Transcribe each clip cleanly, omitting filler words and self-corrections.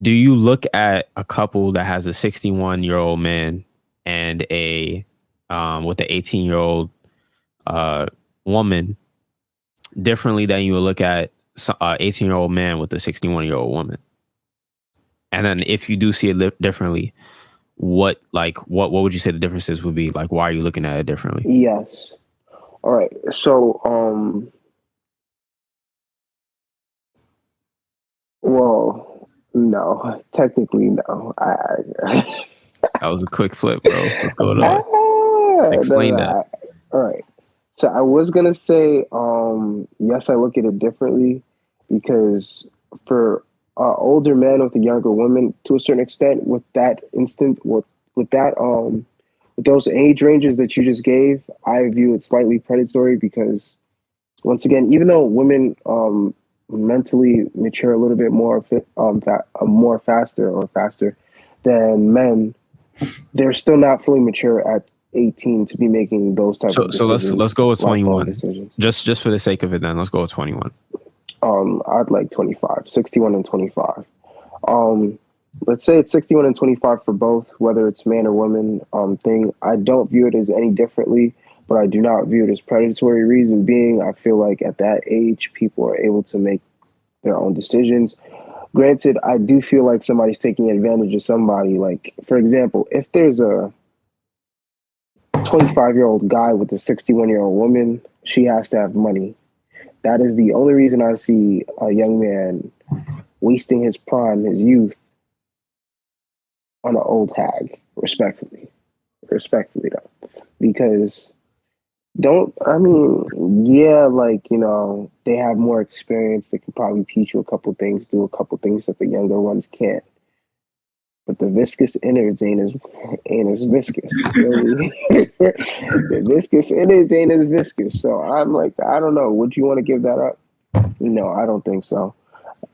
Do you look at a couple that has a 61-year-old man and a with an 18-year-old woman differently than you would look at an 18-year-old man with a 61-year-old woman? And then if you do see it differently, what would you say the differences would be? Like, why are you looking at it differently? Yes. All right. So, well, no, technically no. That was a quick flip, bro. Let's go to it. No, Explain no, that. all right. So I was gonna say, yes, I look at it differently because for older men with a younger woman, to a certain extent, with that, with those age ranges that you just gave, I view it slightly predatory because once again, even though women mentally mature a little bit more faster than men, they're still not fully mature at 18 to be making those type of So let's decisions, go with lifelong 21. decisions. Just for the sake of it, then let's go with 21. I'd like 25, 61 and 25. Um, let's say it's 61 and 25 for both, whether it's man or woman thing. I don't view it as any differently, but I do not view it as predatory. Reason being, I feel like at that age, people are able to make their own decisions. Granted, I do feel like somebody's taking advantage of somebody. Like, for example, if there's a 25-year-old guy with a 61-year-old woman, she has to have money. That is the only reason I see a young man wasting his prime, his youth, on an old hag, respectfully though, because don't I mean, yeah, like they have more experience. They can probably teach you a couple things, do a couple things that the younger ones can't. But the viscous innards ain't as viscous. Really. The viscous innards ain't as viscous. So I'm like, I don't know. Would you want to give that up? No, I don't think so.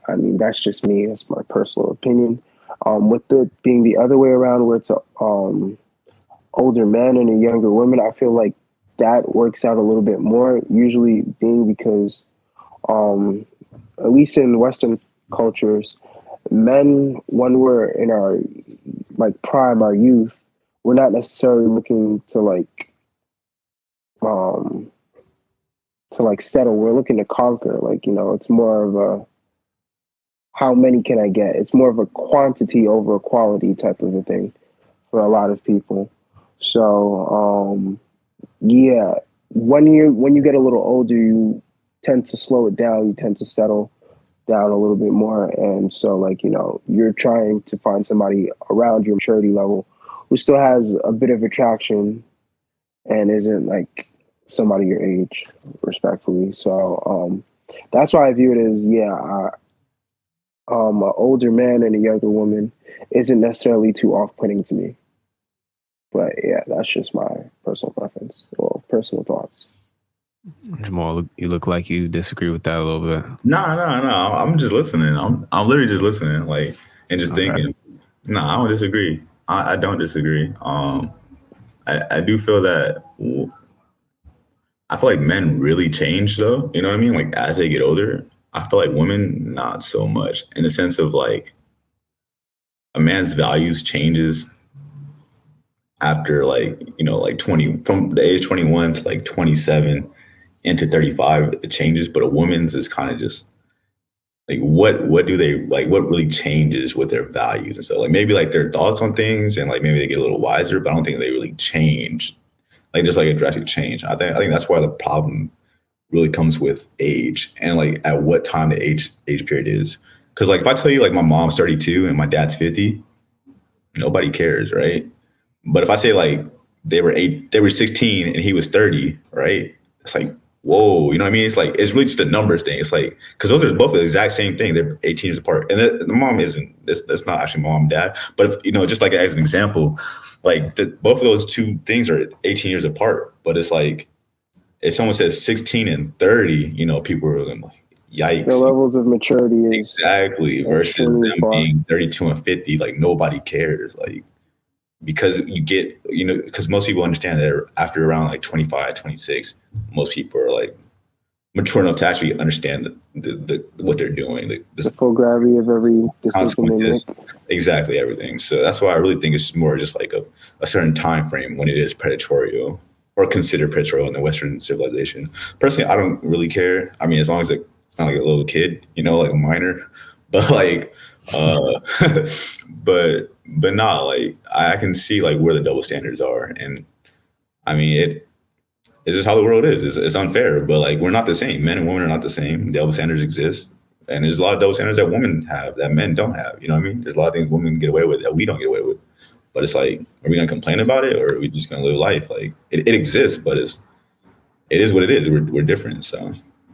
I mean, that's just me. That's my personal opinion. With it being the other way around, where it's a older man and a younger woman, I feel like that works out a little bit more. Usually, being because, um, at least in Western cultures, men, when we're in our like prime, our youth, we're not necessarily looking um to like settle. We're looking to conquer. Like it's more of a how many can I get? It's more of a quantity over a quality type of a thing for a lot of people. So yeah, when you get a little older, you tend to slow it down. You tend to settle down a little bit more, and so like you're trying to find somebody around your maturity level who still has a bit of attraction and isn't like somebody your age, respectfully. So that's why I view it as an older man and a younger woman isn't necessarily too off-putting to me. But yeah, that's just my personal preference or personal thoughts. Jamal, you look like you disagree with that a little bit. No, no, no. I'm just listening. I'm literally just listening, like, and just Okay. thinking. No, I don't disagree. I don't disagree. I do feel that I feel like men really change though. You know what I mean? Like as they get older, I feel like women not so much in the sense of like a man's values changes after like like 20 from the age 21 to like 27 into 35 it changes, but a woman's is kind of just like what do they like what really changes with their values and stuff like maybe like their thoughts on things and like maybe they get a little wiser, but I don't think they really change like just like a drastic change. I think that's why the problem really comes with age and like at what time the age period is, because like if I tell you like my mom's 32 and my dad's 50, nobody cares, right? But if I say like they were 16 and he was 30, right? It's like, whoa, you know what I mean? It's like it's really just a numbers thing. It's like because those are both the exact same thing. They're 18 years apart, and the mom isn't. That's not actually mom and dad. But if, just like as an example, like both of those two things are 18 years apart. But it's like if someone says 16 and 30, people are like, The yikes. levels of maturity is Exactly. Versus extremely them far. being 32 and 50, like nobody cares. Like because you get because most people understand that after around like 25, 26, most people are like mature enough to actually understand the what they're doing, The full gravity of every decision they make. consequences, exactly everything. So that's why I really think it's more just like a certain time frame when it is predatorial or considered predatorial in the Western civilization. Personally, I don't really care. I mean, as long as it's not like a little kid, like a minor, but like, uh, but not like I can see like where the double standards are, and I mean it's just how the world is. It's unfair, but like we're not the same. Men and women are not the same. Double standards exist, and there's a lot of double standards that women have that men don't have. You know what I mean? There's a lot of things women get away with that we don't get away with. But it's like, are we gonna complain about it, or are we just gonna live life? Like it exists, but it is what it is. We're different. So